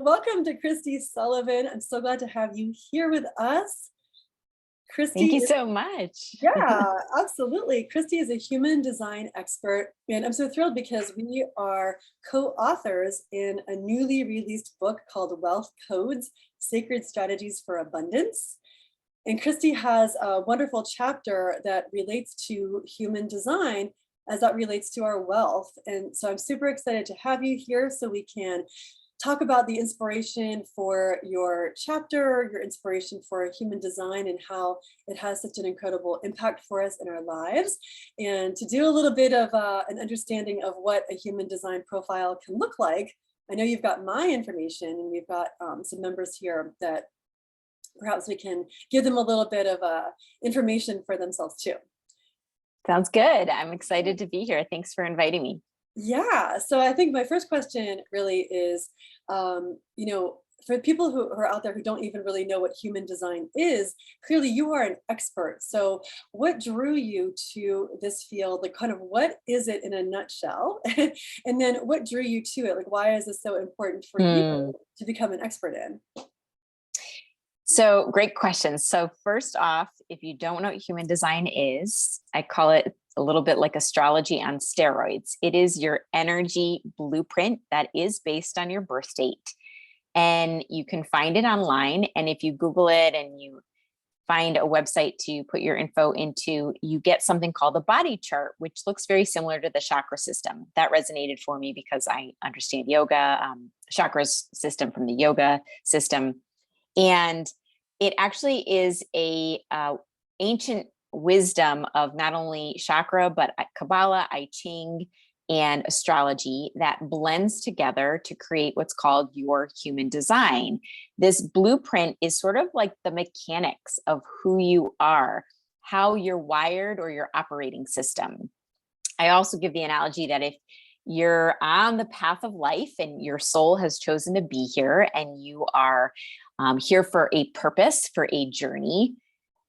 Welcome to Kristi Sullivan. I'm so glad to have you here with us. Thank Kristi you is, so much. yeah, absolutely. Kristi is a human design expert, and I'm so thrilled because we are co-authors in a newly released book called Wealth Codes: Sacred Strategies for Abundance. And Kristi has a wonderful chapter that relates to human design as that relates to our wealth. And so I'm super excited to have you here so we can talk about the inspiration for your chapter, your inspiration for human design, and how it has such an incredible impact for us in our lives, and to do a little bit of an understanding of what a human design profile can look like. I know you've got my information, and we've got some members here that perhaps we can give them a little bit of information for themselves too. Sounds good. I'm excited to be here. Thanks for inviting me. Yeah, so I think my first question really is, for people who are out there who don't even really know what human design is, clearly you are an expert. So what drew you to this field? Like, kind of what is it in a nutshell? And then what drew you to it? Like, why is this so important for you to become an expert in? So great questions. So first off, if you don't know what human design is, I call it a little bit like astrology on steroids. It is your energy blueprint that is based on your birth date. And you can find it online. And if you Google it and you find a website to put your info into, you get something called the body chart, which looks very similar to the chakra system. That resonated for me because I understand yoga, chakras system from the yoga system. And it actually is a ancient wisdom of not only chakra, but Kabbalah, I Ching, and astrology that blends together to create what's called your human design. This blueprint is sort of like the mechanics of who you are, how you're wired, or your operating system. I also give the analogy that if you're on the path of life and your soul has chosen to be here and you are here for a purpose, for a journey,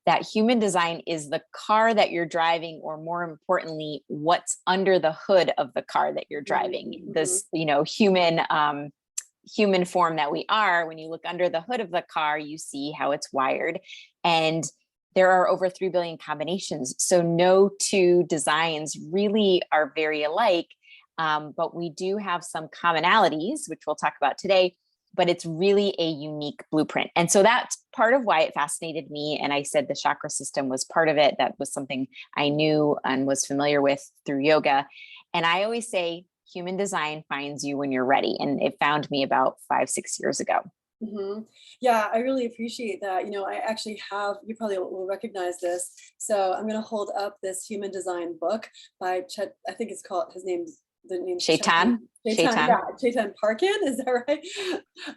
that human design is the car that you're driving, or more importantly, what's under the hood of the car that you're driving. This, human form that we are, when you look under the hood of the car, you see how it's wired. And there are over 3 billion combinations. So no two designs really are very alike, but we do have some commonalities, which we'll talk about today. But it's really a unique blueprint. And so that's part of why it fascinated me. And I said the chakra system was part of it. That was something I knew and was familiar with through yoga. And I always say human design finds you when you're ready. And it found me about 5-6 years ago. Mm-hmm. Yeah, I really appreciate that. I actually have, you probably will recognize this. So I'm going to hold up this human design book by Chet, I think it's called, the name's Shaitan. Yeah, Chetan Parkin, is that right?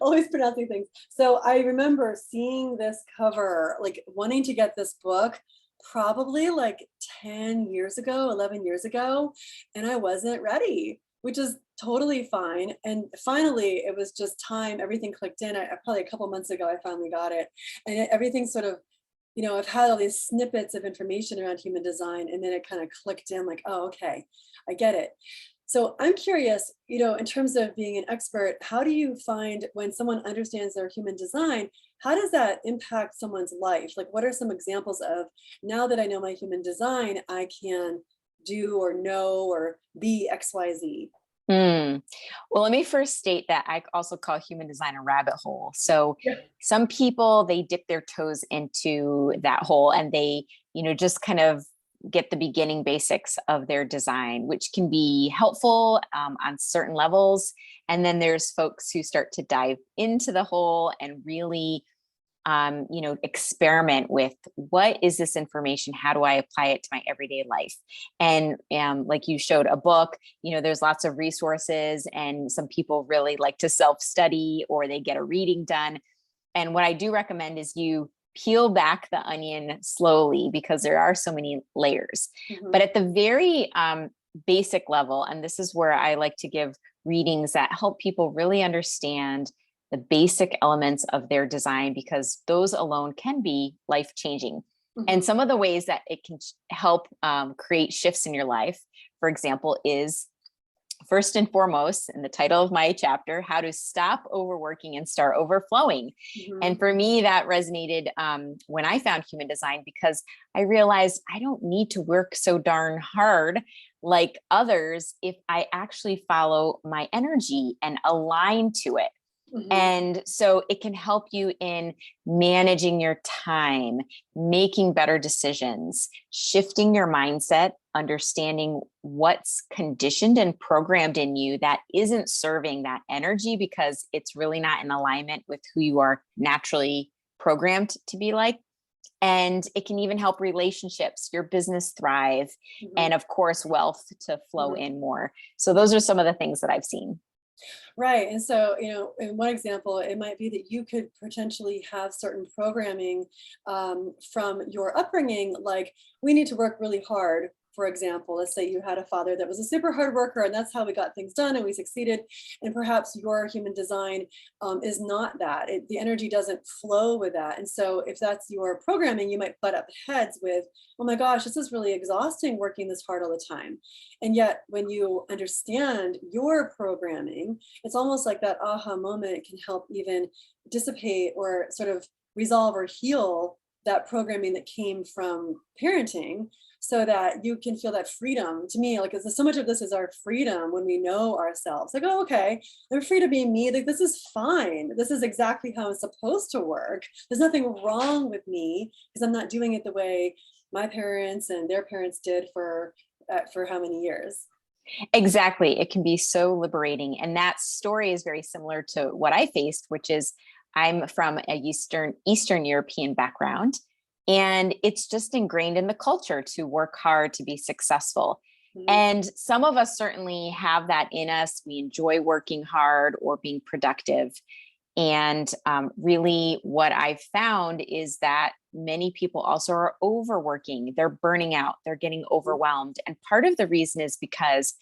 Always pronouncing things. So I remember seeing this cover, like wanting to get this book probably like 10 years ago, 11 years ago, and I wasn't ready, which is totally fine. And finally, it was just time. Everything clicked in. Probably a couple months ago, I finally got it. And everything sort of, I've had all these snippets of information around human design, and then it kind of clicked in like, oh, okay, I get it. So I'm curious, in terms of being an expert, how do you find when someone understands their human design, how does that impact someone's life? Like, what are some examples of, now that I know my human design, I can do or know or be XYZ? Well, let me first state that I also call human design a rabbit hole. So Yeah. some people, they dip their toes into that hole and they, just kind of get the beginning basics of their design, which can be helpful on certain levels. And then there's folks who start to dive into the hole and really, experiment with, what is this information? How do I apply it to my everyday life? And like you showed a book, there's lots of resources, and some people really like to self-study or they get a reading done. And what I do recommend is you peel back the onion slowly, because there are so many layers. Mm-hmm. But at the very basic level, and this is where I like to give readings that help people really understand the basic elements of their design, because those alone can be life-changing. Mm-hmm. And some of the ways that it can help create shifts in your life, for example, is first and foremost, in the title of my chapter, how to stop overworking and start overflowing. And for me, that resonated when I found human design, because I realized I don't need to work so darn hard like others if I actually follow my energy and align to it. And so it can help you in managing your time, making better decisions, shifting your mindset, understanding what's conditioned and programmed in you that isn't serving that energy because it's really not in alignment with who you are naturally programmed to be like. And it can even help relationships, your business thrive, and of course, wealth to flow in more. So those are some of the things that I've seen. Right. And so, in one example, it might be that you could potentially have certain programming from your upbringing, like we need to work really hard. For example, let's say you had a father that was a super hard worker and that's how we got things done and we succeeded. And perhaps your human design is not that. The energy doesn't flow with that. And so if that's your programming, you might butt up heads with, oh my gosh, this is really exhausting working this hard all the time. And yet when you understand your programming, it's almost like that aha moment can help even dissipate or sort of resolve or heal that programming that came from parenting, so that you can feel that freedom. To me, like so much of this is our freedom when we know ourselves. Like, oh, okay, I'm free to be me. Like, this is fine. This is exactly how it's supposed to work. There's nothing wrong with me because I'm not doing it the way my parents and their parents did for how many years. Exactly. It can be so liberating. And that story is very similar to what I faced, which is I'm from a Eastern European background. And it's just ingrained in the culture to work hard, to be successful. And some of us certainly have that in us. We enjoy working hard or being productive. And really what I've found is that many people also are overworking. They're burning out. They're getting overwhelmed. And part of the reason is because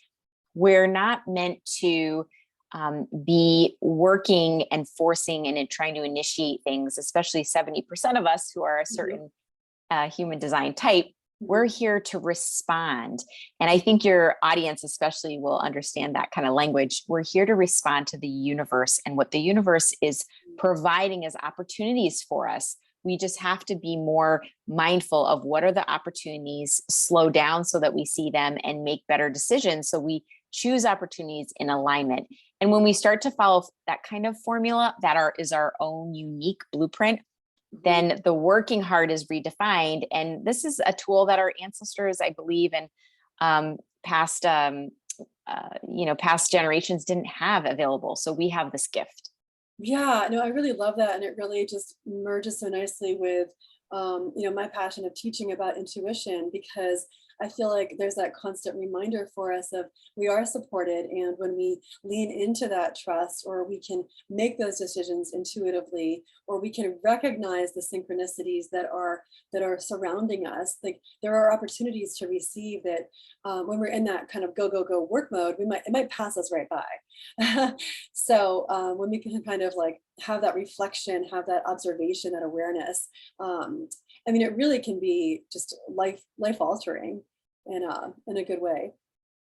we're not meant to be working and forcing and trying to initiate things, especially 70% of us who are a certain human design type. We're here to respond. And I think your audience especially will understand that kind of language. We're here to respond to the universe and what the universe is providing as opportunities for us. We just have to be more mindful of what are the opportunities, slow down so that we see them and make better decisions. So we choose opportunities in alignment. And when we start to follow that kind of formula that is our own unique blueprint, then the working hard is redefined. And this is a tool that our ancestors, I believe, and past generations didn't have available. So we have this gift. Yeah, no, I really love that. And it really just merges so nicely with, my passion of teaching about intuition, because I feel like there's that constant reminder for us of we are supported. And when we lean into that trust, or we can make those decisions intuitively, or we can recognize the synchronicities that are surrounding us, like there are opportunities to receive that when we're in that kind of go work mode, it might pass us right by. So when we can kind of like have that reflection, have that observation, that awareness, it really can be just life altering in a good way.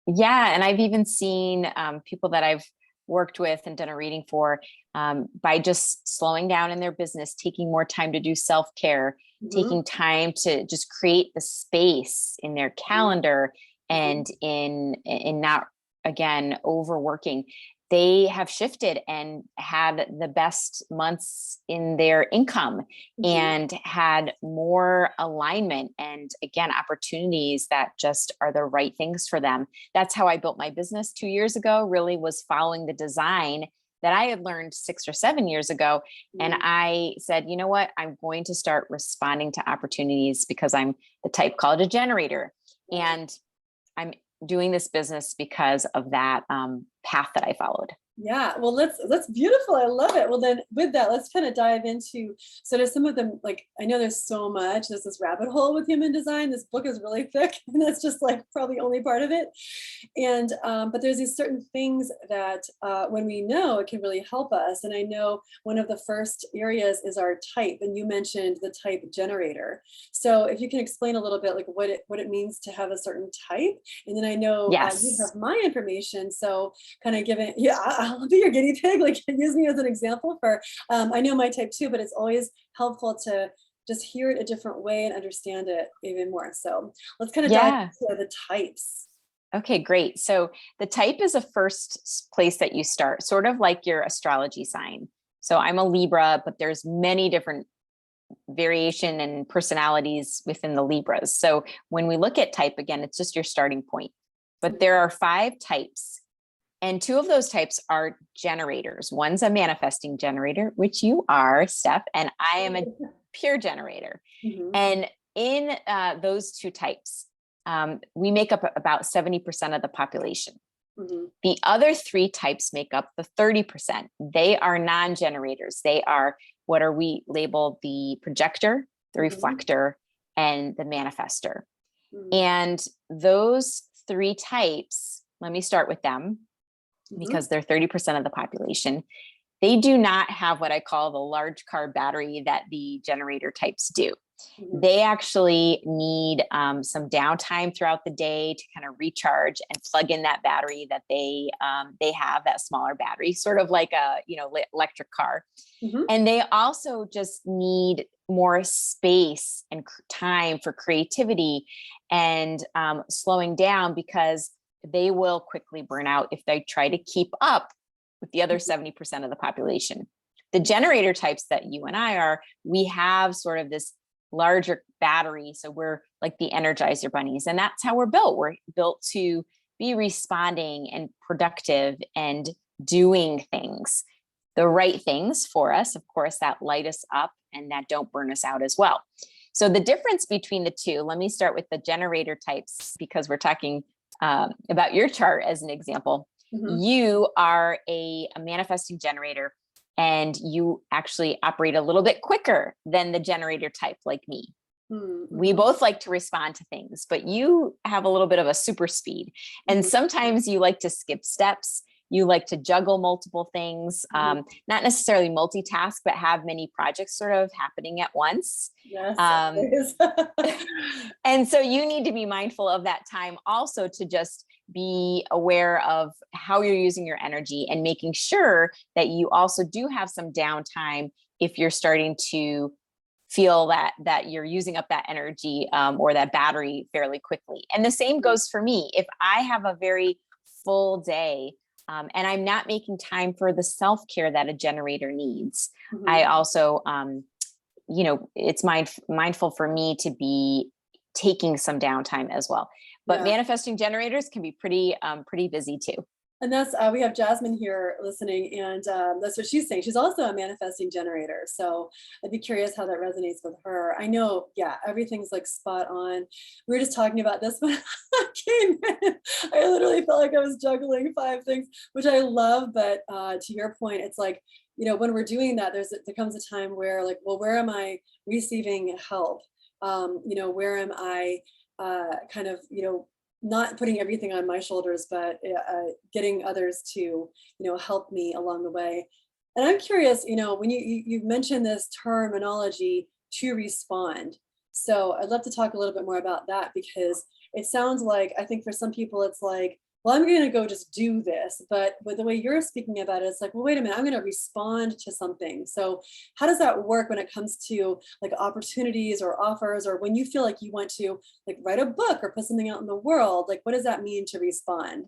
Yeah. And I've even seen people that I've worked with and done a reading for by just slowing down in their business, taking more time to do self-care, taking time to just create the space in their calendar and in not, again, overworking. They have shifted and had the best months in their income and had more alignment and, again, opportunities that just are the right things for them. That's how I built my business 2 years ago, really was following the design that I had learned 6 or 7 years ago. And I said, you know what, I'm going to start responding to opportunities because I'm the type called a generator. And I'm doing this business because of that path that I followed. Yeah, well, that's beautiful. I love it. Well, then with that, let's kind of dive into sort of some of them. Like, I know there's so much. There's this rabbit hole with human design. This book is really thick, and that's just like probably only part of it. And but there's these certain things that when we know, it can really help us. And I know one of the first areas is our type, and you mentioned the type generator. So if you can explain a little bit like what it means to have a certain type, and then I know you Yes. have my information, so kind of giving, yeah, I'll be your guinea pig, like use me as an example for, I know my type too, but it's always helpful to just hear it a different way and understand it even more. So let's kind of dive Yeah. into the types. Okay, great. So the type is a first place that you start, sort of like your astrology sign. So I'm a Libra, but there's many different variation and personalities within the Libras. So when we look at type, again, it's just your starting point. But there are 5 types. And 2 of those types are generators. One's a manifesting generator, which you are, Steph, and I am a pure generator. Mhm, And in those 2 types, we make up about 70% of the population. mhm, The other 3 types make up the 30%. They are non-generators. They are what are we labeled the projector, the mhm, reflector, and the manifester. mhm, And those 3 types, let me start with them mhm, because they're 30% of the population. They do not have what I call the large car battery that the generator types do. mhm, They actually need some downtime throughout the day to kind of recharge and plug in that battery that they have, that smaller battery, sort of like a electric car. mhm, And they also just need more space and time for creativity and slowing down, because they will quickly burn out if they try to keep up with the other mhm, 70% of the population. The generator types that you and I are, we have sort of this larger battery. So we're like the Energizer bunnies. And that's how we're built. We're built to be responding and productive and doing things, the right things for us, of course, that light us up and that don't burn us out as well. So the difference between the 2, let me start with the generator types because we're talking about your chart as an example. mhm, You are a manifesting generator, and you actually operate a little bit quicker than the generator type like me. mhm, We mhm, both like to respond to things, but you have a little bit of a super speed. And mhm, sometimes you like to skip steps. You like to juggle multiple things, mhm. not necessarily multitask, but have many projects sort of happening at once. Yes, Um, always. and so you need to be mindful of that time also, to just be aware of how you're using your energy and making sure that you also do have some downtime if you're starting to feel that you're using up that energy or that battery fairly quickly. And the same Mhm, goes for me. If I have a very full day and I'm not making time for the self-care that a generator needs, I mhm. also it's mindful for me to be taking some downtime as well. But Yeah. manifesting generators can be pretty busy too. And that's we have Jasmine here listening, and that's what she's saying. She's also a manifesting generator, so I'd be curious how that resonates with her. I know, yeah, everything's like spot on. We were just talking about this when I came in. I literally felt like I was juggling 5 things, which I love. But to your point, it's like, when we're doing that, there comes a time where like, well, where am I receiving help? Where am I kind of not putting everything on my shoulders, but getting others to, help me along the way. And I'm curious, when you mentioned this terminology to respond. So I'd love to talk a little bit more about that because it sounds like, I think for some people, it's like, well, I'm going to go just do this. But with the way you're speaking about it, it's like, well, wait a minute, I'm going to respond to something. So how does that work when it comes to like opportunities or offers, or when you feel like you want to like write a book or put something out in the world? Like, what does that mean to respond?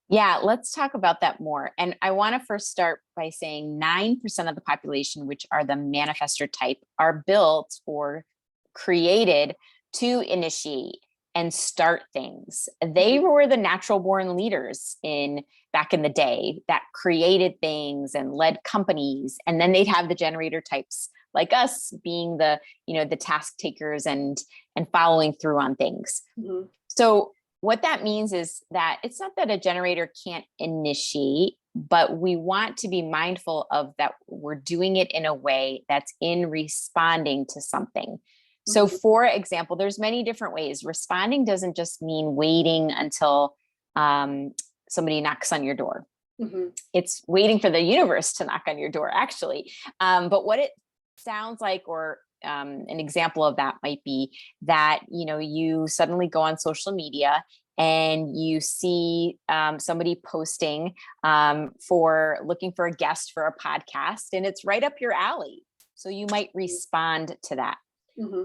Yeah, let's talk about that more. And I want to first start by saying 9% of the population, which are the manifestor type, are built or created to initiate and start things. They Mhm, were the natural born leaders in back in the day that created things and led companies. And then they'd have the generator types like us being the task takers and following through on things. mhm, So what that means is that it's not that a generator can't initiate, but we want to be mindful of that we're doing it in a way that's in responding to something. So for example, there's many different ways. Responding doesn't just mean waiting until somebody knocks on your door. It's waiting for the universe to knock on your door, actually. But what it sounds like, or an example of that might be that, you suddenly go on social media and you see somebody posting for looking for a guest for a podcast, and it's right up your alley. So you might respond to that.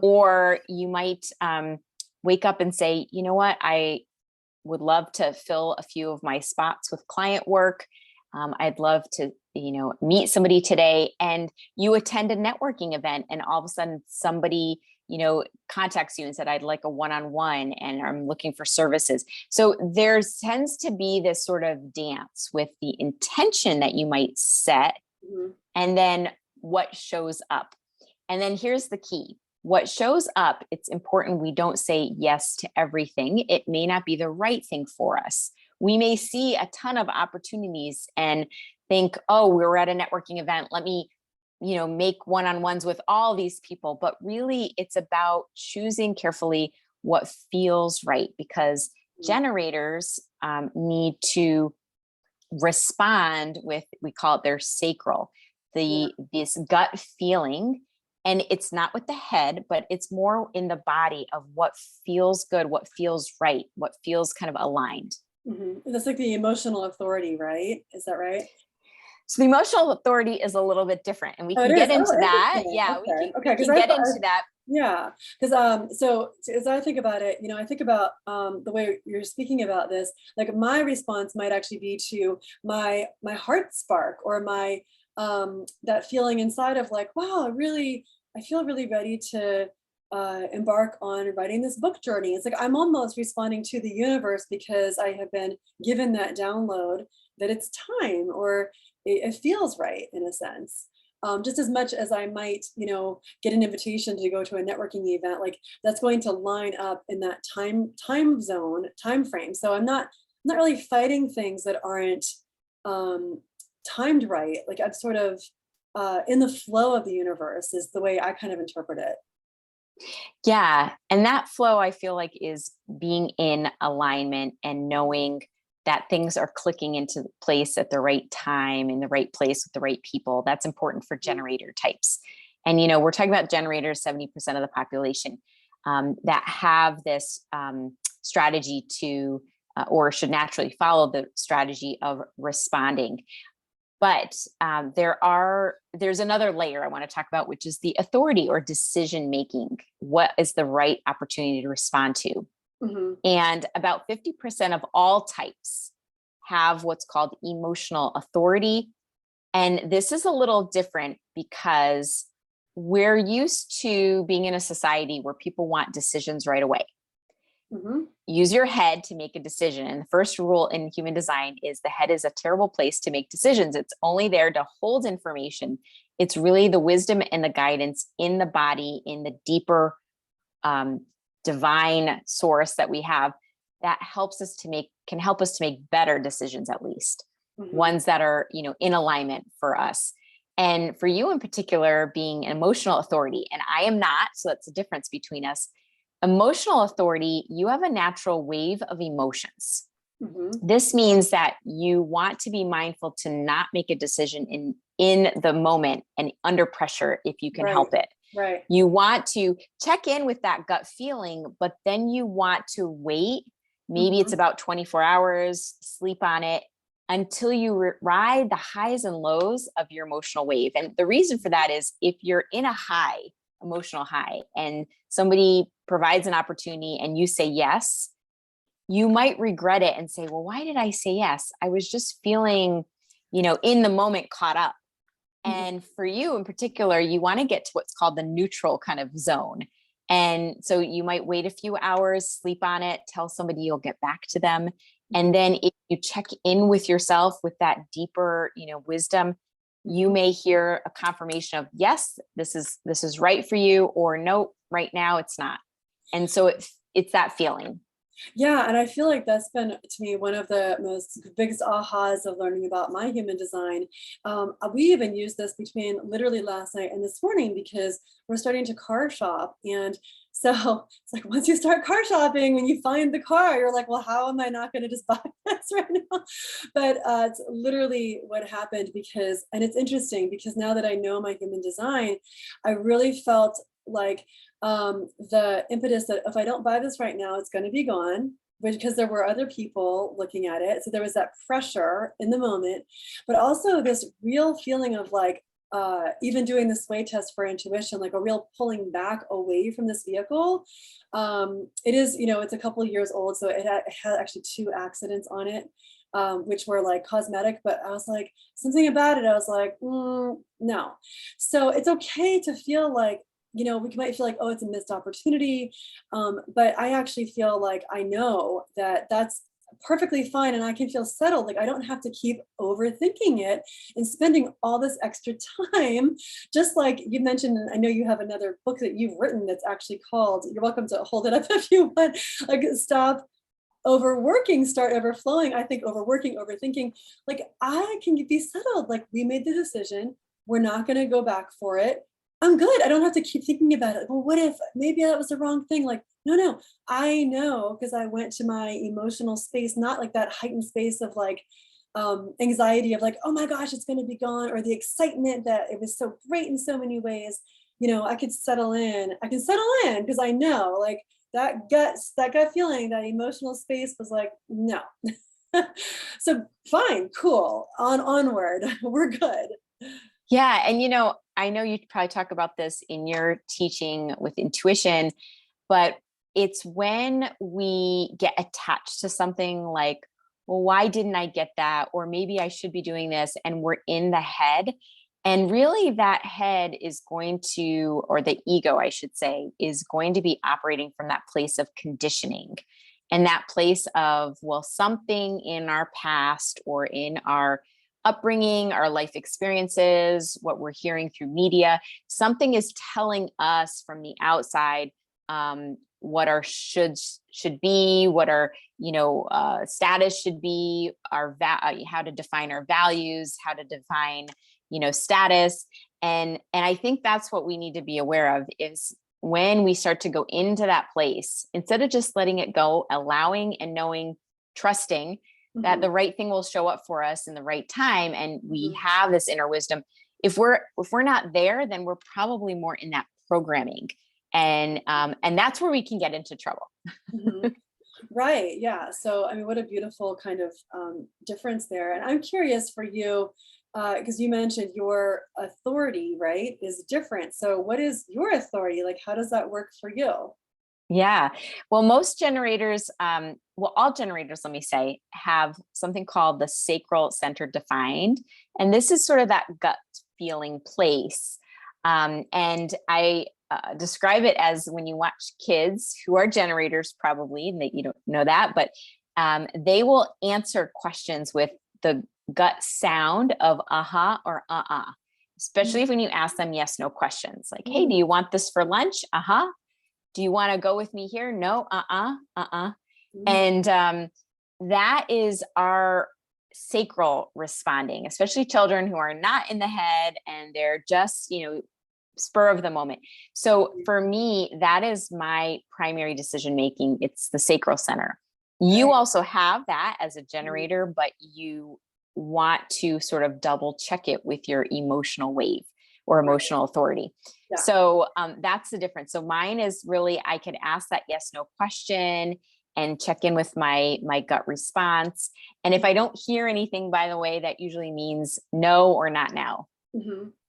Or you might wake up and say, you know what, I would love to fill a few of my spots with client work. I'd love to, meet somebody today. And you attend a networking event, and all of a sudden somebody, contacts you and said, I'd like a one-on-one and I'm looking for services. So there tends to be this sort of dance with the intention that you might set and then what shows up. And then here's the key. What shows up, it's important we don't say yes to everything. It may not be the right thing for us. We may see a ton of opportunities and think, oh, we were at a networking event. Let me, make one-on-ones with all these people. But really, it's about choosing carefully what feels right, because generators need to respond with, we call it their sacral, this gut feeling. And it's not with the head, but it's more in the body of what feels good, what feels right, what feels kind of aligned. That's like the emotional authority, right? Is that right? So the emotional authority is a little bit different, and we can get into that. Yeah, we can get into that. Yeah, because so as I think about it, I think about the way you're speaking about this. Like my response might actually be to my heart spark, or my that feeling inside of like, wow, I feel really ready to embark on writing this book journey. It's like I'm almost responding to the universe because I have been given that download that it's time, or it feels right in a sense. Just as much as I might, get an invitation to go to a networking event, like that's going to line up in that time frame. So I'm not really fighting things that aren't timed right. Like I'm sort of in the flow of the universe is the way I kind of interpret it. Yeah. And that flow, I feel like, is being in alignment and knowing that things are clicking into place at the right time, in the right place with the right people. That's important for generator types. And, we're talking about generators, 70% of the population that have this strategy to, or should naturally follow the strategy of responding. But there's another layer I want to talk about, which is the authority or decision making. What is the right opportunity to respond to? And about 50% of all types have what's called emotional authority. And this is a little different because we're used to being in a society where people want decisions right away. Use your head to make a decision. And the first rule in human design is the head is a terrible place to make decisions. It's only there to hold information. It's really the wisdom and the guidance in the body, in the deeper divine source that we have, that can help us to make better decisions, at least ones that are, in alignment for us. And for you in particular, being an emotional authority, and I am not, so that's the difference between us. Emotional authority, you have a natural wave of emotions. This means that you want to be mindful to not make a decision in the moment and under pressure if you can help it. Right. You want to check in with that gut feeling, but then you want to wait. Maybe it's about 24 hours, sleep on it until you ride the highs and lows of your emotional wave. And the reason for that is if you're in a emotional high, and somebody provides an opportunity and you say yes, you might regret it and say, well, why did I say yes? I was just feeling, in the moment caught up. And for you in particular, you want to get to what's called the neutral kind of zone. And so you might wait a few hours, sleep on it, tell somebody you'll get back to them. And then if you check in with yourself with that deeper, wisdom, you may hear a confirmation of, yes, this is right for you, or no, right now it's not. And so it's that feeling. Yeah, and I feel like that's been to me one of the most biggest ahas of learning about my human design. We even used this between literally last night and this morning because we're starting to car shop. And so it's like once you start car shopping, when you find the car, you're like, well, how am I not going to just buy this right now? But it's literally what happened because, and it's interesting because now that I know my human design, I really felt like the impetus that if I don't buy this right now, it's going to be gone, because there were other people looking at it. So there was that pressure in the moment, but also this real feeling of like, even doing the sway test for intuition, like a real pulling back away from this vehicle. It is, it's a couple of years old, so it had actually 2 accidents on it, which were like cosmetic, but I was like, something about it, I was like, no. So it's okay to feel like, we might feel like, oh, it's a missed opportunity. But I actually feel like I know that that's perfectly fine and I can feel settled. Like I don't have to keep overthinking it and spending all this extra time. Just like you mentioned, and I know you have another book that you've written that's actually called, you're welcome to hold it up if you want, like Stop Overworking, Start Overflowing. I think overworking, overthinking, like I can be settled. Like we made the decision, we're not going to go back for it. I'm good. I don't have to keep thinking about it. Well, what if maybe that was the wrong thing? Like, no, I know because I went to my emotional space, not like that heightened space of like anxiety of like, oh my gosh, it's going to be gone, or the excitement that it was so great in so many ways. I could settle in. I can settle in because I know like that gut feeling, that emotional space was like, no. So fine, cool, onward. We're good. Yeah. And, I know you probably talk about this in your teaching with intuition, but it's when we get attached to something like, well, why didn't I get that? Or maybe I should be doing this. And we're in the head. And really, that head is going to, or the ego, I should say, is going to be operating from that place of conditioning and that place of, well, something in our past or in our upbringing, our life experiences, what we're hearing through media, something is telling us from the outside what our should be, what our status should be, how to define our values, how to define status, and I think that's what we need to be aware of is when we start to go into that place, instead of just letting it go, allowing and knowing, trusting that the right thing will show up for us in the right time, and we have this inner wisdom. If we're not there, then we're probably more in that programming, and that's where we can get into trouble. Mhm. Right. Yeah. So, I mean, what a beautiful kind of difference there. And I'm curious for you, because you mentioned your authority, right, is different. So, what is your authority? Like, how does that work for you? Yeah. Well, most generators, all generators, let me say, have something called the sacral center defined. And this is sort of that gut feeling place. And I describe it as when you watch kids who are generators, probably, and that you don't know that, but they will answer questions with the gut sound of uh-huh or uh-uh, especially when you ask them yes, no questions. Like, hey, do you want this for lunch? Uh-huh. Do you want to go with me here? No, And that is our sacral responding, especially children who are not in the head and they're just, spur of the moment. So for me, that is my primary decision making. It's the sacral center. You also have that as a generator, but you want to sort of double check it with your emotional wave or emotional authority. Yeah. So that's the difference. So mine is really, I could ask that yes, no question and check in with my gut response. And if I don't hear anything, by the way, that usually means no or not now.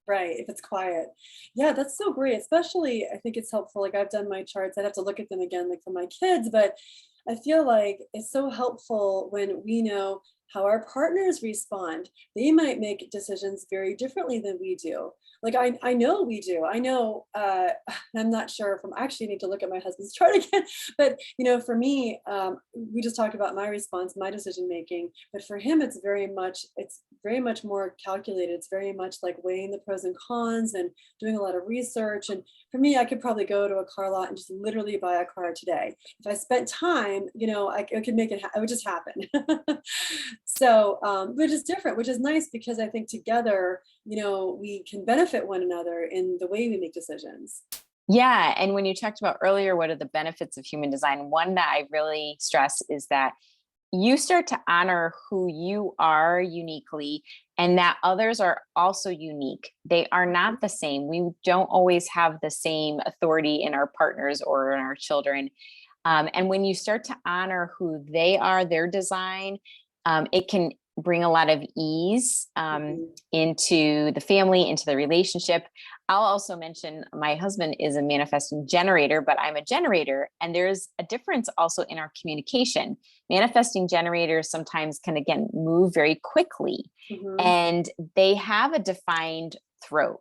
Right. If it's quiet. Yeah, that's so great. Especially, I think it's helpful. Like I've done my charts. I'd have to look at them again, like for my kids, but I feel like it's so helpful when we know how our partners respond. They might make decisions very differently than we do. Like I know we do. I know I'm not sure if I actually need to look at my husband's chart again, but for me, we just talked about my response, my decision making, but for him, it's very much, it's very much more calculated. It's very much like weighing the pros and cons and doing a lot of research. And for me, I could probably go to a car lot and just literally buy a car today. If I spent time, I could make it, it would just happen. So, which is different, which is nice because I think together, we can benefit one another in the way we make decisions. Yeah. And when you talked about earlier, what are the benefits of human design? One that I really stress is that you start to honor who you are uniquely and that others are also unique. They are not the same. We don't always have the same authority in our partners or in our children. And when you start to honor who they are, their design, it can bring a lot of ease into the family, into the relationship. I'll also mention my husband is a manifesting generator, but I'm a generator. And there's a difference also in our communication. Manifesting generators sometimes can, again, move very quickly and they have a defined throat.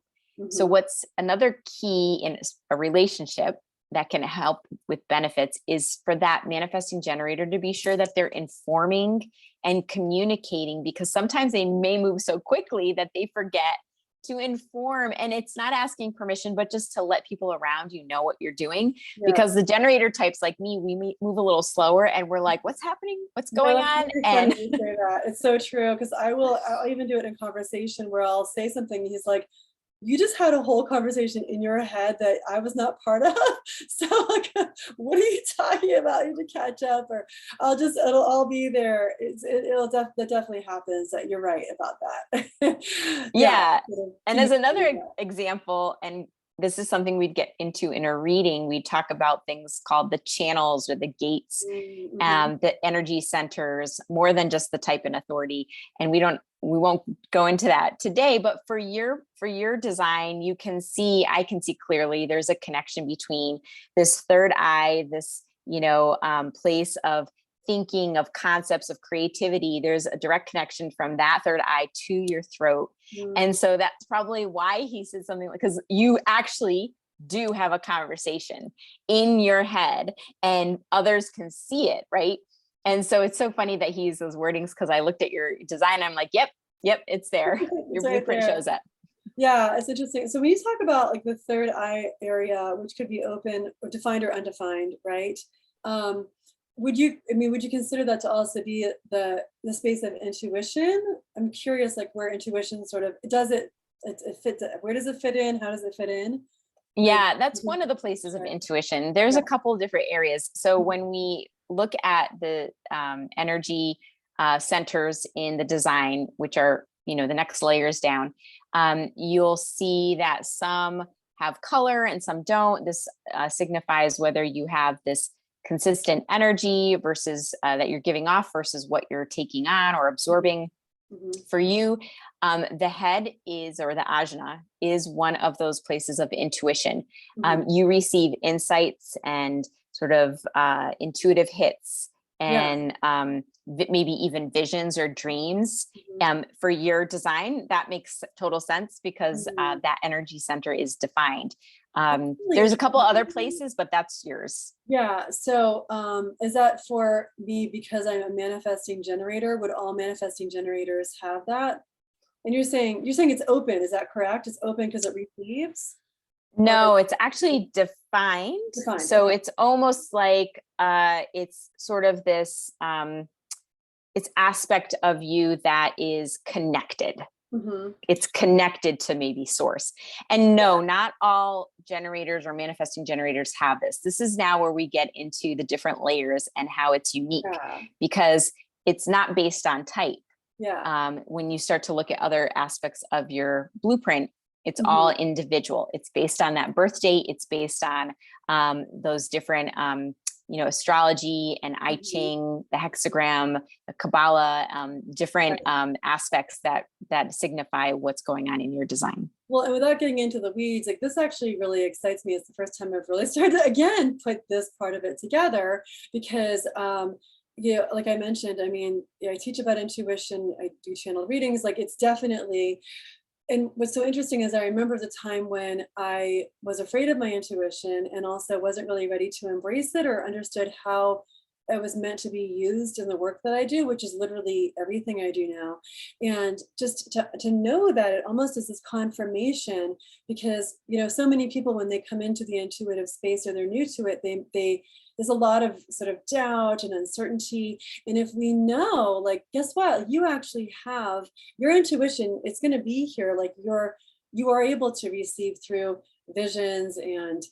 So what's another key in a relationship that can help with benefits is for that manifesting generator to be sure that they're informing and communicating, because sometimes they may move so quickly that they forget to inform. And it's not asking permission, but just to let people around you know what you're doing. Yeah. Because the generator types like me, we move a little slower and we're like, what's happening? What's going on? And say that. It's so true. Because I'll even do it in conversation where I'll say something. He's like, you just had a whole conversation in your head that I was not part of. So like, what are you talking about? You need to catch up, or it'll all be there. That definitely happens. That you're right about that. Yeah. And as another example, and this is something we'd get into in a reading, we talk about things called the channels or the gates, the energy centers, more than just the type and authority. And we won't go into that today, but for your design, I can see clearly there's a connection between this third eye, this, place of thinking, of concepts, of creativity. There's a direct connection from that third eye to your throat. And so that's probably why he said something like, because you actually do have a conversation in your head and others can see it, right? And so it's so funny that he used those wordings, because I looked at your design, I'm like, yep, it's there. Your blueprint shows that. Yeah, it's interesting. So when you talk about like the third eye area, which could be open or defined or undefined, right? Would you consider that to also be the space of intuition? I'm curious, like where intuition sort of, where does it fit in? How does it fit in? Yeah, that's one of the places of intuition. There's a couple of different areas. So when we look at the energy centers in the design, which are, the next layers down, you'll see that some have color and some don't. This signifies whether you have this consistent energy versus that you're giving off versus what you're taking on or absorbing. For you, the head or the ajna is one of those places of intuition. You receive insights and sort of intuitive hits and maybe even visions or dreams. For your design, that makes total sense because that energy center is defined. There's a couple other places, but that's yours. Yeah. So is that for me because I'm a manifesting generator? Would all manifesting generators have that? And you're saying it's open. Is that correct? It's open because it receives? No, it's actually defined. So it's almost like it's sort of this it's aspect of you that is connected. It's connected to maybe source. And no, not all generators or manifesting generators have this. This is now where we get into the different layers and how it's unique because it's not based on type. When you start to look at other aspects of your blueprint, it's all individual. It's based on that birth date. It's based on those different astrology and I Ching, the hexagram, the Kabbalah, different aspects that signify what's going on in your design. Well, and without getting into the weeds, like this actually really excites me. It's the first time I've really started to, again, put this part of it together because, like I mentioned, I teach about intuition. I do channel readings. Like it's definitely. And what's so interesting is I remember the time when I was afraid of my intuition and also wasn't really ready to embrace it or understood how it was meant to be used in the work that I do, which is literally everything I do now. And just to know that it almost is this confirmation, because, so many people, when they come into the intuitive space or they're new to it, there's a lot of sort of doubt and uncertainty. And if we know, like, guess what? You actually have your intuition. It's going to be here. Like you are able to receive through visions and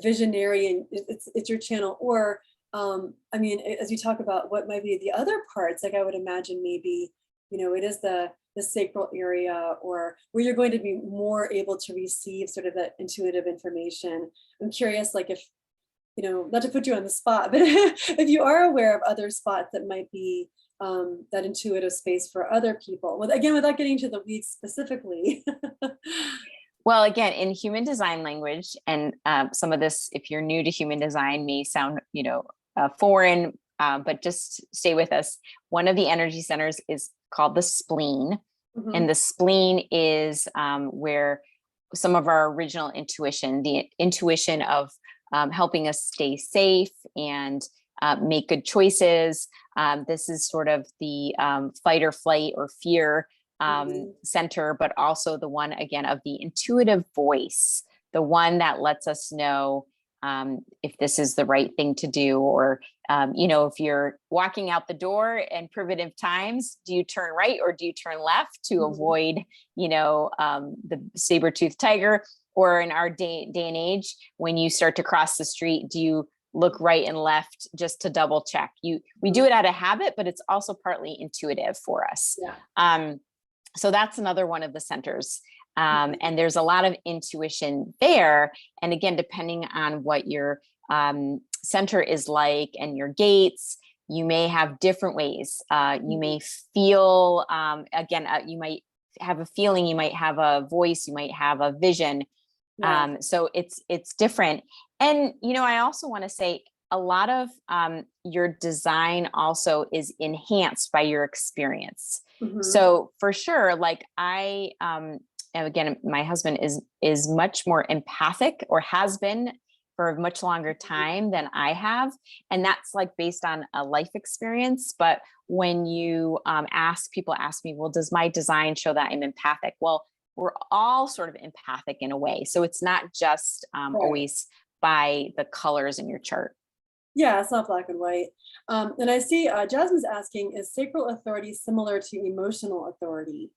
visionary, and it's your channel. Or I mean, as you talk about what might be the other parts, like I would imagine maybe, it is the sacral area, or where you're going to be more able to receive sort of that intuitive information. I'm curious, like if, not to put you on the spot, but if you are aware of other spots that might be that intuitive space for other people, again, without getting to the weeds specifically. Well, again, in human design language, and some of this, if you're new to human design, may sound, foreign, but just stay with us. One of the energy centers is called the spleen. Mhm. And the spleen is where some of our original intuition, the intuition of helping us stay safe and make good choices. This is sort of the fight or flight or fear center, but also the one, again, of the intuitive voice, the one that lets us know if this is the right thing to do, or, if you're walking out the door in primitive times, do you turn right or do you turn left to avoid, the saber-toothed tiger? Or in our day and age, when you start to cross the street, do you look right and left just to double check? We do it out of habit, but it's also partly intuitive for us. Yeah. So that's another one of the centers. And there's a lot of intuition there. And again, depending on what your center is like and your gates, you may have different ways. You may feel, you might have a feeling, you might have a voice, you might have a vision. Yeah. So it's different. And, I also want to say a lot of your design also is enhanced by your experience. So for sure, like and again, my husband is much more empathic, or has been for a much longer time than I have. And that's like based on a life experience. But when you people ask me, well, does my design show that I'm empathic? Well, we're all sort of empathic in a way. So it's not just always by the colors in your chart. Yeah, it's not black and white. And I see Jasmine's asking, is sacral authority similar to emotional authority?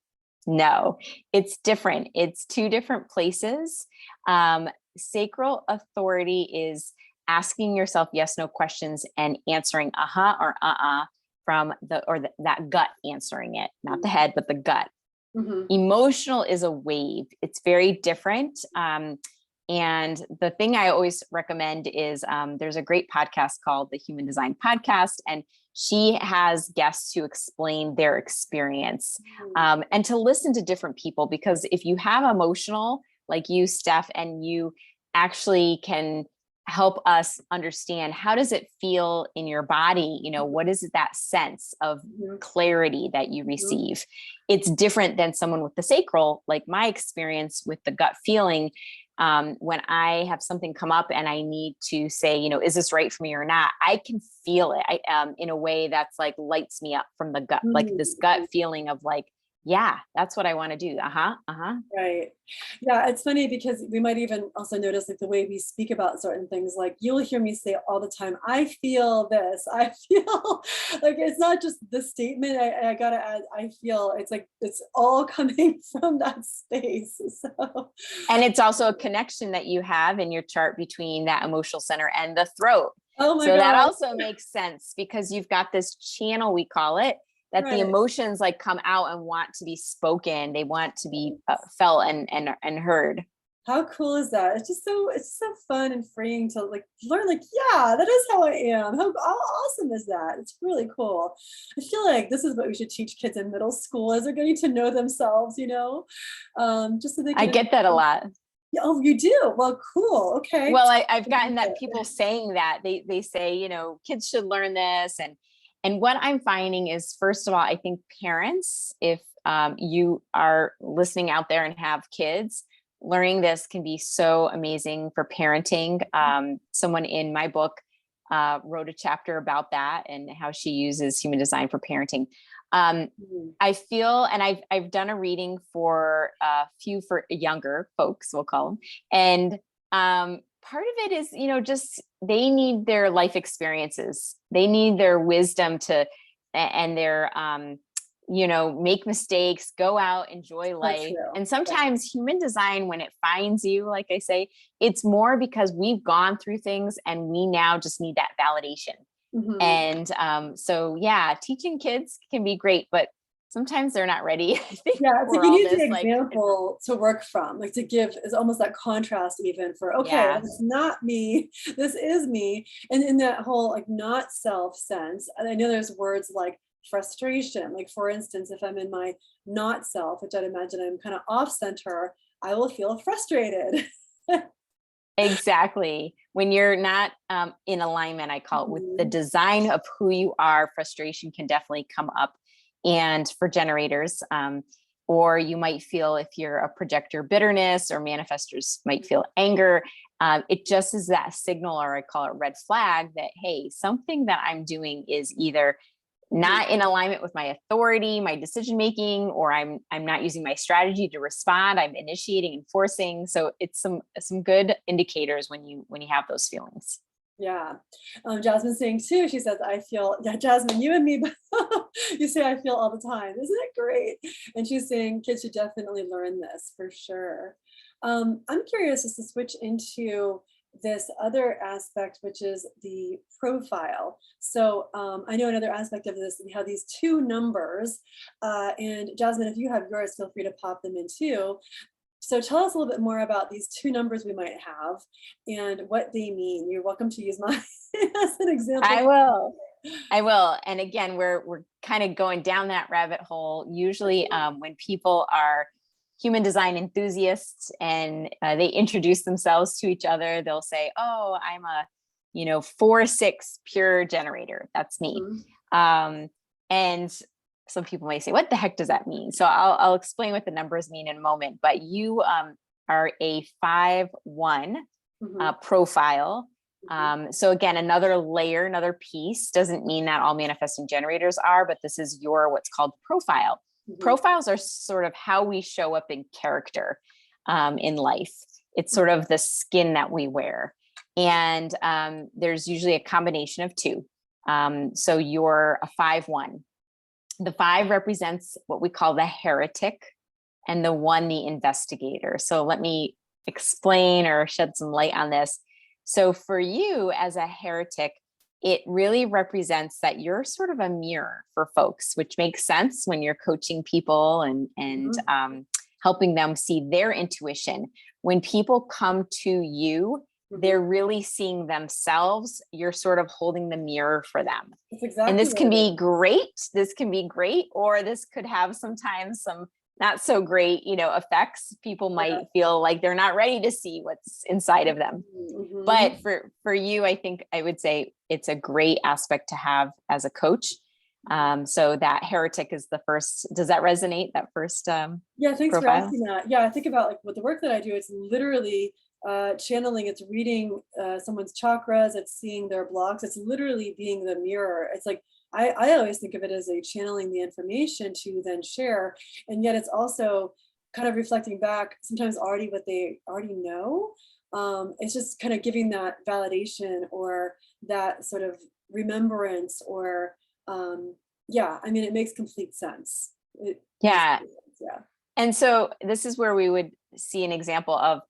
No, it's different. It's two different places. Sacral authority is asking yourself yes, no questions and answering or from that gut answering it, not the head, but the gut. Emotional is a wave. It's very different. And the thing I always recommend is there's a great podcast called the Human Design Podcast, and she has guests who explain their experience and to listen to different people, because if you have emotional, like you, Steph, and you actually can help us understand, how does it feel in your body? What is that sense of clarity that you receive? It's different than someone with the sacral, like my experience with the gut feeling. When I have something come up and I need to say, is this right for me or not? I can feel it in a way that's like lights me up from the gut, like this gut feeling of like, yeah, that's what I want to do. Right. Yeah, it's funny because we might even also notice like the way we speak about certain things. Like you'll hear me say all the time, I feel this, I feel like it's not just the statement. I gotta add, I feel. It's like it's all coming from that space. So, and it's also a connection that you have in your chart between that emotional center and the throat. Oh my God. That God. also makes sense, because you've got this channel, we call it, that the emotions like come out and want to be spoken. They want to be felt and heard. How cool is that? It's so fun and freeing to like learn, like, yeah, that is how I am. How awesome is that? It's really cool. I feel like this is what we should teach kids in middle school as they're getting to know themselves, just so they can. I get that a lot. Oh, you do? Well, cool. Okay. Well, I've gotten that people saying that they say, kids should learn this. And what I'm finding is, first of all, I think parents, if you are listening out there and have kids, learning this can be so amazing for parenting. Someone in my book wrote a chapter about that and how she uses human design for parenting. I feel, and I've done a reading for a few for younger folks, we'll call them. And part of it is, just they need their life experiences. They need their wisdom and their, make mistakes, go out, enjoy life. And sometimes human design, when it finds you, like I say, it's more because we've gone through things and we now just need that validation. And so, teaching kids can be great, but sometimes they're not ready. I think it's like you need the example to work from, like to give is almost that contrast even for, it's not me, this is me. And in that whole like not self sense, and I know there's words like frustration, like for instance, if I'm in my not self, which I'd imagine I'm kind of off center, I will feel frustrated. Exactly. When you're not in alignment, I call it, with the design of who you are, frustration can definitely come up. And for generators, or you might feel, if you're a projector, bitterness, or manifestors might feel anger. It just is that signal, or I call it red flag, that, hey, something that I'm doing is either not in alignment with my authority, my decision making, or I'm not using my strategy to respond. I'm initiating and forcing. So it's some good indicators when you have those feelings. Yeah. Jasmine's saying too, she says, I feel, Jasmine, you and me, you say I feel all the time. Isn't it great? And she's saying kids should definitely learn this for sure. I'm curious just to switch into this other aspect, which is the profile. So I know another aspect of this, we have these two numbers, and Jasmine, if you have yours, feel free to pop them in too. So tell us a little bit more about these two numbers we might have and what they mean. You're welcome to use mine as an example. I will. And again, we're kind of going down that rabbit hole. Usually when people are human design enthusiasts and they introduce themselves to each other, they'll say, oh, I'm a 4-6 pure generator. That's me. And some people may say, what the heck does that mean? So I'll explain what the numbers mean in a moment, but you are a 5-1 profile. So again, another layer, another piece. Doesn't mean that all manifesting generators are, but this is your what's called profile. Profiles are sort of how we show up in character in life. It's sort of the skin that we wear. And there's usually a combination of two. So you're a 5-1. The 5 represents what we call the heretic, and the 1, the investigator. So let me explain or shed some light on this. So for you as a heretic, it really represents that you're sort of a mirror for folks, which makes sense when you're coaching people and helping them see their intuition. When people come to you, they're really seeing themselves. You're sort of holding the mirror for them. That's exactly. And this can be great. This can be great, or this could have sometimes some not so great, effects. People might feel like they're not ready to see what's inside of them. But for you, I think I would say it's a great aspect to have as a coach. So that heretic is the first. Does that resonate? That first yeah, thanks profile? For asking that. Yeah, I think about like with the work that I do, it's literally channeling, it's reading someone's chakras, it's seeing their blocks, it's literally being the mirror. It's like I always think of it as a channeling the information to then share, and yet it's also kind of reflecting back sometimes already what they already know. It's just kind of giving that validation or that sort of remembrance or it makes complete sense. Yeah. And so this is where we would see an example of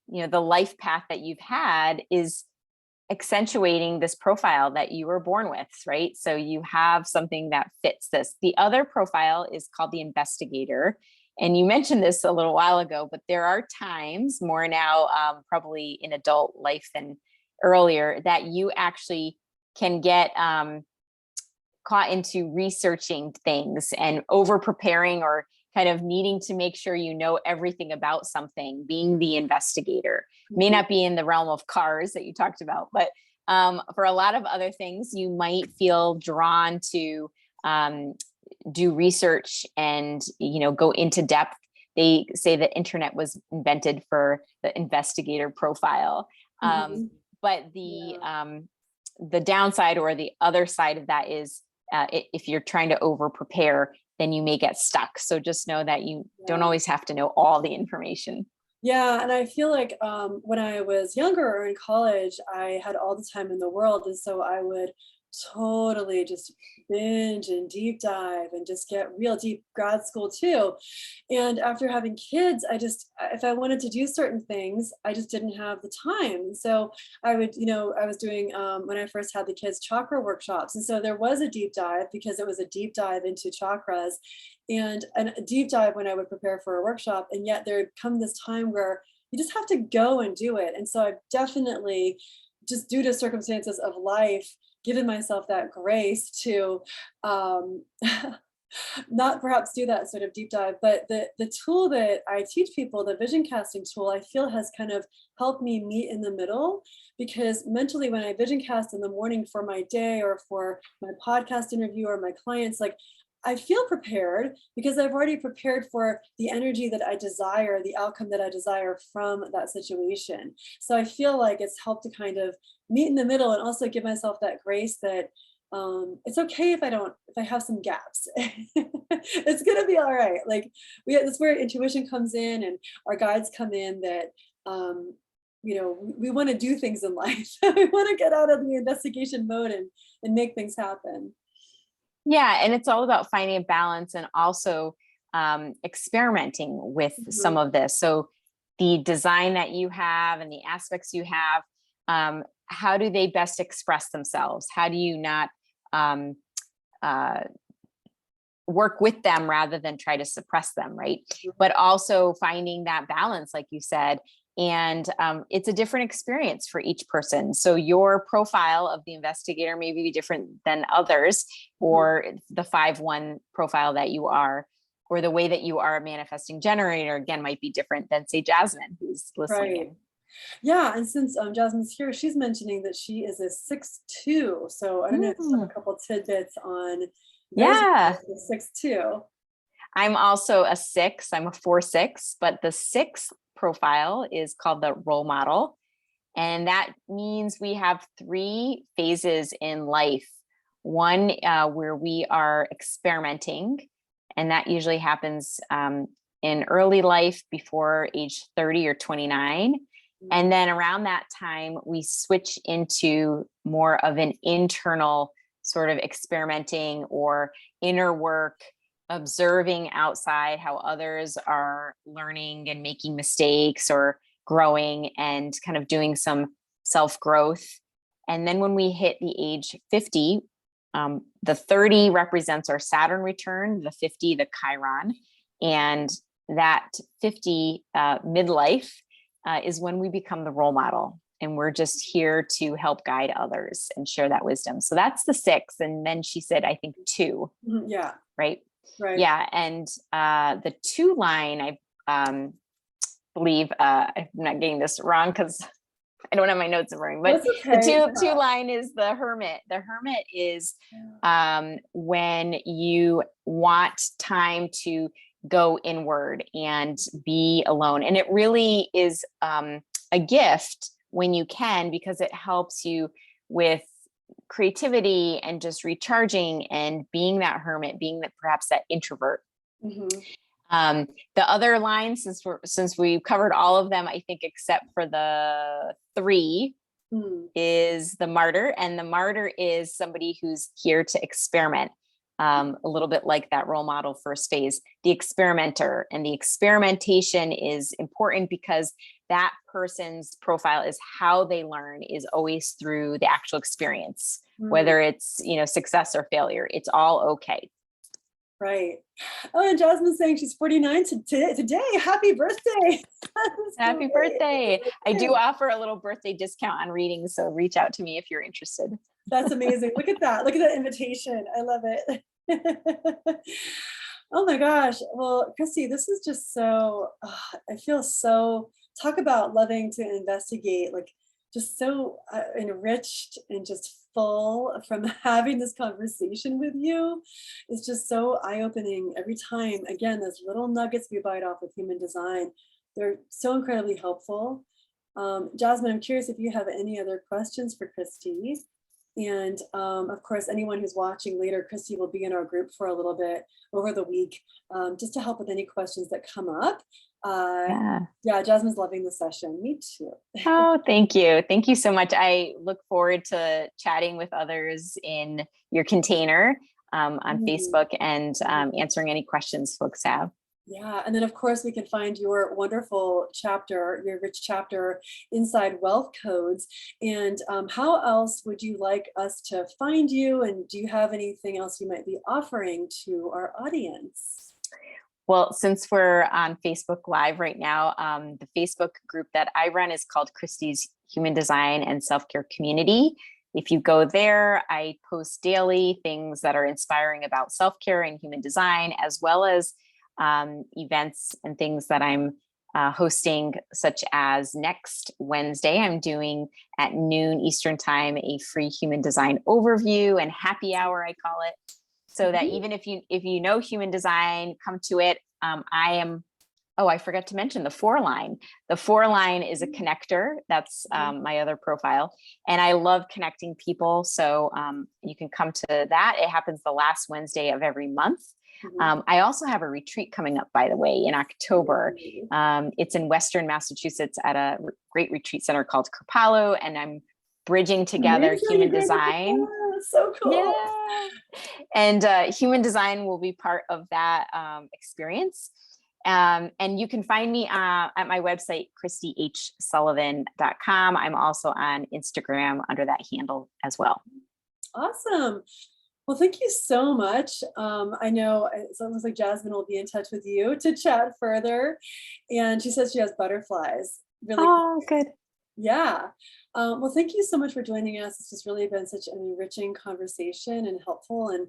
the life path that you've had is accentuating this profile that you were born with, right? So you have something that fits this. The other profile is called the investigator. And you mentioned this a little while ago, but there are times more now, probably in adult life than earlier, that you actually can get caught into researching things and over preparing or kind of needing to make sure you know everything about something, being the investigator. May not be in the realm of cars that you talked about, but for a lot of other things, you might feel drawn to do research and, go into depth. They say the internet was invented for the investigator profile. But the downside or the other side of that is if you're trying to over prepare, then you may get stuck. So just know that you don't always have to know all the information. Yeah, and I feel like when I was younger or in college, I had all the time in the world, and so I would totally just binge and deep dive and just get real deep grad school too. And after having kids, if I wanted to do certain things, I just didn't have the time. So I would, I was doing, when I first had the kids, chakra workshops. And so there was a deep dive because it was a deep dive into chakras and a deep dive when I would prepare for a workshop. And yet there'd come this time where you just have to go and do it. And so I've definitely, just due to circumstances of life, given myself that grace to not perhaps do that sort of deep dive, but the tool that I teach people, the vision casting tool, I feel has kind of helped me meet in the middle, because mentally when I vision cast in the morning for my day or for my podcast interview or my clients, like I feel prepared because I've already prepared for the energy that I desire, the outcome that I desire from that situation. So I feel like it's helped to kind of meet in the middle and also give myself that grace that it's okay if I have some gaps. It's gonna be all right. Like that's where intuition comes in and our guides come in that we want to do things in life. We want to get out of the investigation mode and make things happen. Yeah, and it's all about finding a balance and also experimenting with some of this. So the design that you have and the aspects you have, how do they best express themselves? How do you not work with them rather than try to suppress them, right? But also finding that balance, like you said, and it's a different experience for each person. So your profile of the investigator may be different than others, or the 5-1 profile that you are, or the way that you are a manifesting generator, again, might be different than, say, Jasmine, who's listening in. Yeah, and since Jasmine's here, she's mentioning that she is a 6'2". So I don't know if you have a couple tidbits on the 6'2". I'm also a 6. I'm a 4-6, but the 6 profile is called the role model. And that means we have 3 phases in life. One where we are experimenting, and that usually happens in early life before age 30 or 29. And then around that time, we switch into more of an internal sort of experimenting or inner work, observing outside how others are learning and making mistakes or growing and kind of doing some self-growth. And then when we hit the age 50, the 30 represents our Saturn return, the 50, the Chiron, and that 50 midlife is when we become the role model. And we're just here to help guide others and share that wisdom. So that's the 6. And then she said, I think 2. Yeah. Right. Right. Yeah. And the 2 line, I believe, I'm not getting this wrong because I don't have my notes in front of me, but the 2 line is the hermit. The hermit is when you want time to go inward and be alone. And it really is a gift when you can, because it helps you with creativity and just recharging and being that hermit, being that perhaps that introvert. The other lines, since we've covered all of them, I think, except for the 3, is the martyr. And the martyr is somebody who's here to experiment, a little bit like that role model first phase, the experimenter. And the experimentation is important because that person's profile is how they learn is always through the actual experience, whether it's, success or failure. It's all okay. Right. Oh, and Jasmine's saying she's 49 today. Happy birthday. Happy birthday. I do offer a little birthday discount on readings, so reach out to me if you're interested. That's amazing. Look at that. Look at that invitation. I love it. Oh my gosh. Well, Kristi, this is just so, I feel so, talk about loving to investigate, like just so enriched and just full from having this conversation with you. It's just so eye-opening every time. Again, those little nuggets we bite off with human design, they're so incredibly helpful. Jasmine, I'm curious if you have any other questions for Kristi. And of course, anyone who's watching later, Kristi will be in our group for a little bit over the week, just to help with any questions that come up. Yeah. Yeah, Jasmine's loving the session. Me too. Oh, thank you. Thank you so much. I look forward to chatting with others in your container on Facebook and answering any questions folks have. Yeah, and then of course we can find your wonderful chapter, your rich chapter inside Wealth Codes. And how else would you like us to find you? And do you have anything else you might be offering to our audience? Well, since we're on Facebook Live right now, the Facebook group that I run is called Kristi's Human Design and Self-Care Community. If you go there, I post daily things that are inspiring about self-care and human design, as well as events and things that I'm hosting, such as next Wednesday, I'm doing at noon Eastern time, a free human design overview and happy hour, I call it. So that even if you know human design, come to it. I forgot to mention the 4-line. The 4-line is a connector. That's my other profile. And I love connecting people. So you can come to that. It happens the last Wednesday of every month. I also have a retreat coming up, by the way, in October. It's in Western Massachusetts at a great retreat center called Kripalu, and I'm bridging together human design. So cool. Yeah. And human design will be part of that experience. And you can find me at my website, kristihsullivan.com. I'm also on Instagram under that handle as well. Awesome. Well, thank you so much. I know it looks like Jasmine will be in touch with you to chat further. And she says she has butterflies. Really cool. Good. Yeah. Well, thank you so much for joining us. It's just really been such an enriching conversation and helpful. And,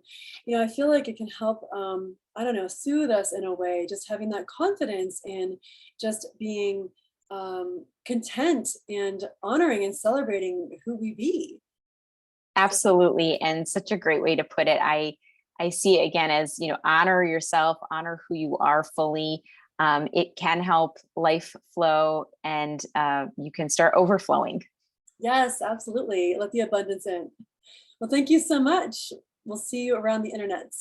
I feel like it can help, soothe us in a way, just having that confidence in just being content and honoring and celebrating who we be. Absolutely. And such a great way to put it. I see it again as, honor yourself, honor who you are fully. It can help life flow and you can start overflowing. Yes, absolutely. Let the abundance in. Well, thank you so much. We'll see you around the internet.